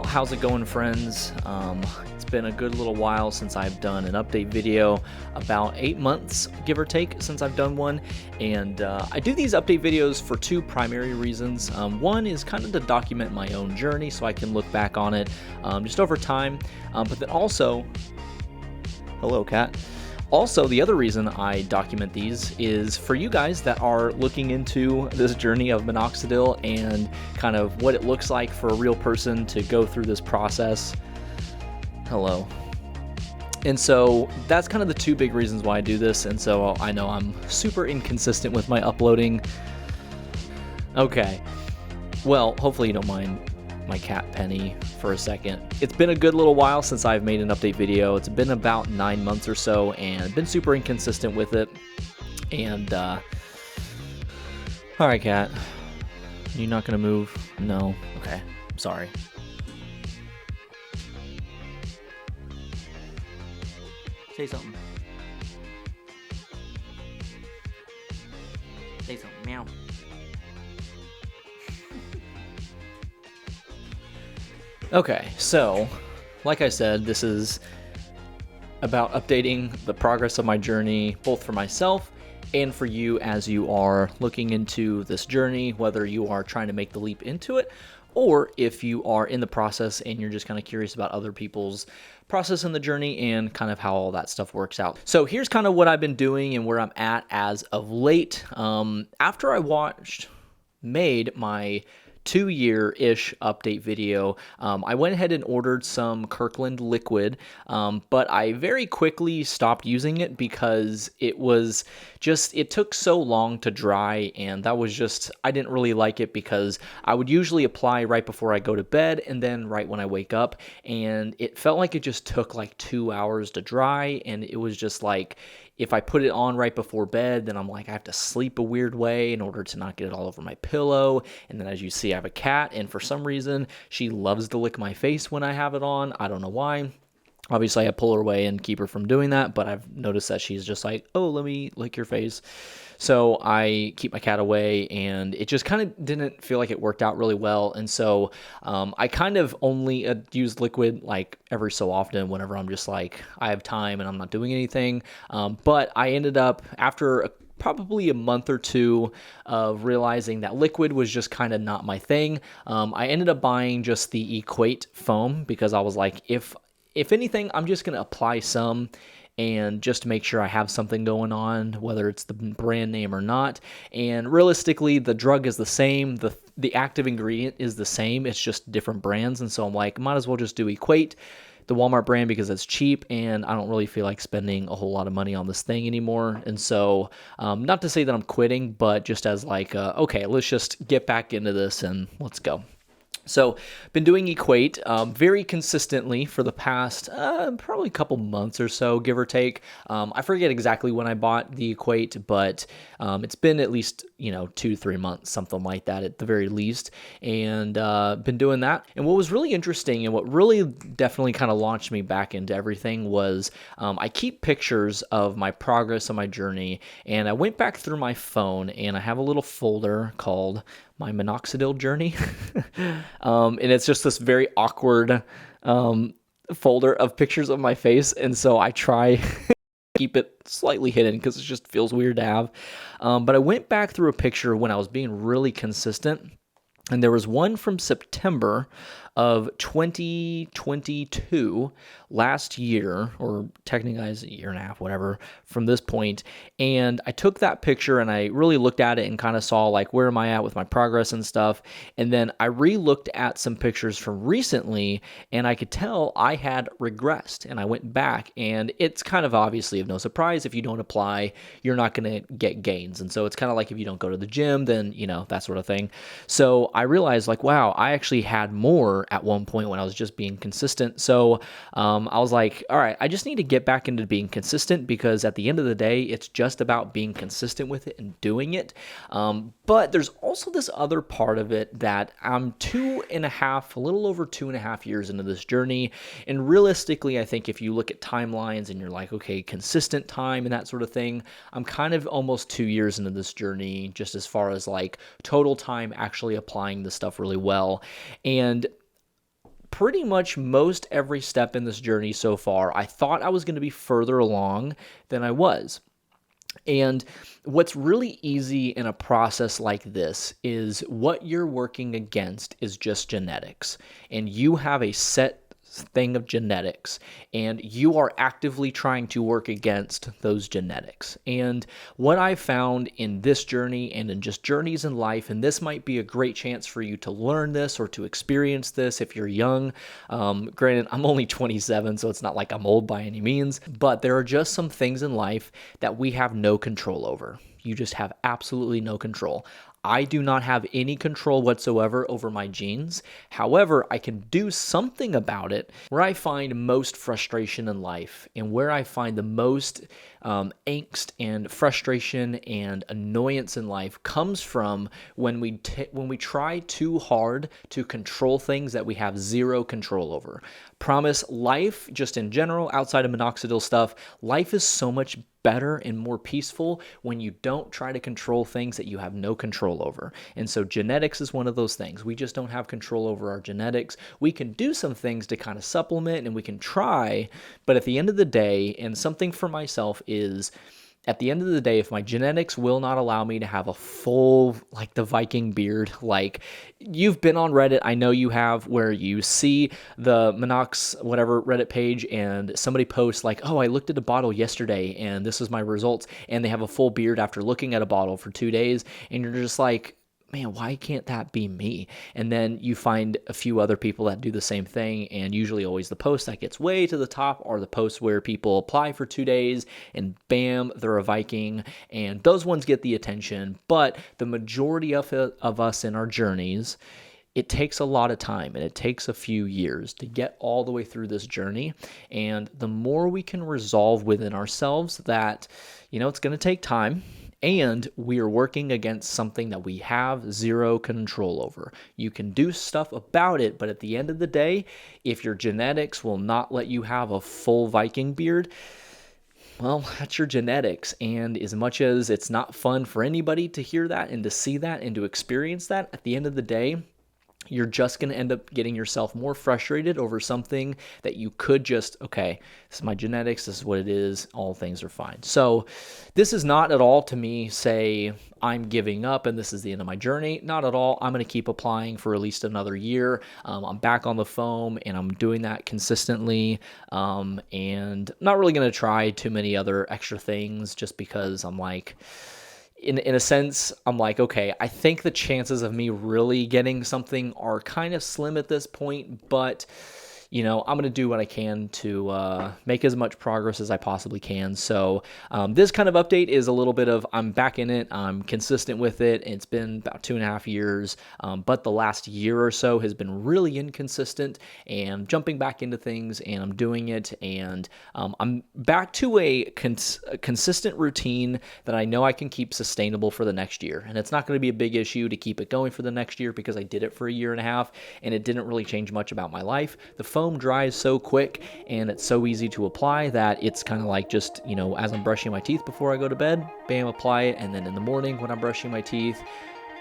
how's it going, friends? It's been a good little while since I've done an update video, about 8 months, give or take, since I've done one. And I do these update videos for two primary reasons. One is kind of to document my own journey so I can look back on it just over time. But then also, hello, cat. Also, the other reason I document these is for you guys that are looking into this journey of minoxidil and kind of what it looks like for a real person to go through this process. Hello. And so that's kind of the two big reasons why I do this. And so I know I'm super inconsistent with my uploading. Okay. Well, hopefully you don't mind my cat Penny for a second. It's been a good little while since I've made an update video. It's been about 9 months or so and been super inconsistent with it. And all right, cat, you not gonna move? No. Okay, I'm sorry. Say something. Say something. Meow. Okay, so, like I said, this is about updating the progress of my journey, both for myself and for you as you are looking into this journey, whether you are trying to make the leap into it, or if you are in the process and you're just kind of curious about other people's process in the journey and kind of how all that stuff works out. So here's kind of what I've been doing and where I'm at as of late. After I made my 2-year-ish update video, I went ahead and ordered some Kirkland liquid, but I very quickly stopped using it because it took so long to dry, and that was just, I didn't really like it because I would usually apply right before I go to bed and then right when I wake up, and it felt like it just took like 2 hours to dry, and it was just like, if I put it on right before bed, then I'm like, I have to sleep a weird way in order to not get it all over my pillow. And then as you see, I have a cat, and for some reason, she loves to lick my face when I have it on. I don't know why. Obviously, I pull her away and keep her from doing that, but I've noticed that she's just like, oh, let me lick your face. So I keep my cat away, and it just kind of didn't feel like it worked out really well. And so I kind of only use liquid like every so often whenever I'm just like, I have time and I'm not doing anything. But I ended up, after probably a month or two of realizing that liquid was just kind of not my thing, I ended up buying just the Equate foam because I was like, if anything, I'm just going to apply some and just to make sure I have something going on, whether it's the brand name or not. And realistically, the drug is the same. The active ingredient is the same. It's just different brands. And so I'm like, might as well just do Equate, the Walmart brand, because it's cheap and I don't really feel like spending a whole lot of money on this thing anymore. And so not to say that I'm quitting, but just as like, okay, let's just get back into this and let's go. So, been doing Equate very consistently for the past probably a couple months or so, give or take. I forget exactly when I bought the Equate, but it's been at least 2-3 months, something like that at the very least, and been doing that. And what was really interesting and what really definitely kind of launched me back into everything was I keep pictures of my progress on my journey, and I went back through my phone, and I have a little folder called my minoxidil journey. And it's just this very awkward folder of pictures of my face. And so I try to keep it slightly hidden because it just feels weird to have. But I went back through a picture when I was being really consistent. And there was one from September of 2022, last year, or technically it's a year and a half, whatever, from this point. And I took that picture and I really looked at it and kind of saw like, where am I at with my progress and stuff. And then I re-looked at some pictures from recently and I could tell I had regressed, and I went back, and it's kind of obviously of no surprise. If you don't apply, you're not going to get gains. And so it's kind of like if you don't go to the gym, then, that sort of thing. So I realized like, wow, I actually had more at one point when I was just being consistent. So I was like, all right, I just need to get back into being consistent, because at the end of the day, it's just about being consistent with it and doing it. But there's also this other part of it that I'm a little over 2.5 years into this journey. And realistically, I think if you look at timelines and you're like, okay, consistent time and that sort of thing, I'm kind of almost 2 years into this journey, just as far as like total time actually applying the stuff really well. And pretty much most every step in this journey so far, I thought I was going to be further along than I was. And what's really easy in a process like this is what you're working against is just genetics. And you have a set thing of genetics, and you are actively trying to work against those genetics. And what I found in this journey and in just journeys in life, and this might be a great chance for you to learn this or to experience this if you're young. Granted, I'm only 27, so it's not like I'm old by any means, but there are just some things in life that we have no control over. You just have absolutely no control. I do not have any control whatsoever over my genes. However, I can do something about it. Where I find most frustration in life and where I find the most angst and frustration and annoyance in life comes from when we try too hard to control things that we have zero control over. Promise, life, just in general, outside of minoxidil stuff, life is so much better and more peaceful when you don't try to control things that you have no control over. And so genetics is one of those things. We just don't have control over our genetics. We can do some things to kind of supplement and we can try, but at the end of the day, and something for myself is, at the end of the day, if my genetics will not allow me to have a full, like the Viking beard, like you've been on Reddit, I know you have, where you see the Minox, whatever Reddit page, and somebody posts like, oh, I looked at a bottle yesterday and this is my results, and they have a full beard after looking at a bottle for 2 days, and you're just like, man, why can't that be me? And then you find a few other people that do the same thing, and usually always the post that gets way to the top are the posts where people apply for 2 days and bam, they're a Viking, and those ones get the attention. But the majority of us in our journeys, it takes a lot of time and it takes a few years to get all the way through this journey. And the more we can resolve within ourselves that, it's going to take time, and we are working against something that we have zero control over. You can do stuff about it, but at the end of the day, if your genetics will not let you have a full Viking beard, well, that's your genetics. And as much as it's not fun for anybody to hear that and to see that and to experience that, at the end of the day, you're just going to end up getting yourself more frustrated over something that you could just, okay, this is my genetics, this is what it is, all things are fine. So this is not at all to me say I'm giving up and this is the end of my journey. Not at all. I'm going to keep applying for at least another year. I'm back on the foam and I'm doing that consistently, and not really going to try too many other extra things just because I'm like, in a sense, I'm like, okay, I think the chances of me really getting something are kind of slim at this point, but I'm going to do what I can to make as much progress as I possibly can. So this kind of update is a little bit of, I'm back in it, I'm consistent with it. It's been about 2.5 years, but the last year or so has been really inconsistent, and jumping back into things, and I'm doing it, and I'm back to a consistent routine that I know I can keep sustainable for the next year. And it's not going to be a big issue to keep it going for the next year because I did it for 1.5 years and it didn't really change much about my life. The foam dries so quick and it's so easy to apply that it's kind of like just, as I'm brushing my teeth before I go to bed, bam, apply it. And then in the morning when I'm brushing my teeth,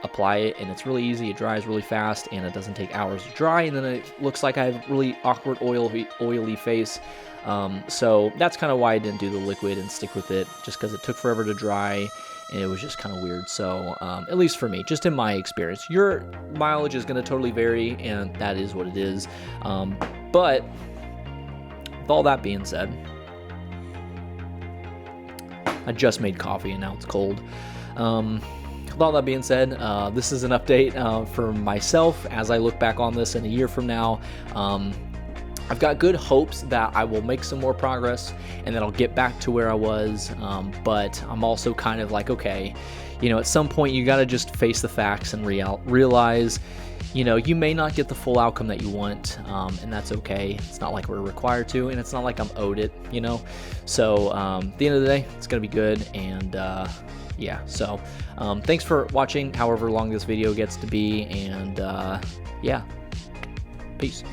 apply it, and it's really easy. It dries really fast and it doesn't take hours to dry, and then it looks like I have really awkward oily face. So that's kind of why I didn't do the liquid and stick with it, just because it took forever to dry and it was just kind of weird. So at least for me, just in my experience, your mileage is going to totally vary, and that is what it is. But with all that being said, I just made coffee and now it's cold. With all that being said, this is an update for myself as I look back on this in a year from now. I've got good hopes that I will make some more progress and that I'll get back to where I was, but I'm also kind of like, okay, at some point you got to just face the facts and realize, you may not get the full outcome that you want, and that's okay. It's not like we're required to, and it's not like I'm owed it, So at the end of the day, it's going to be good, and yeah, so thanks for watching however long this video gets to be, and yeah, peace.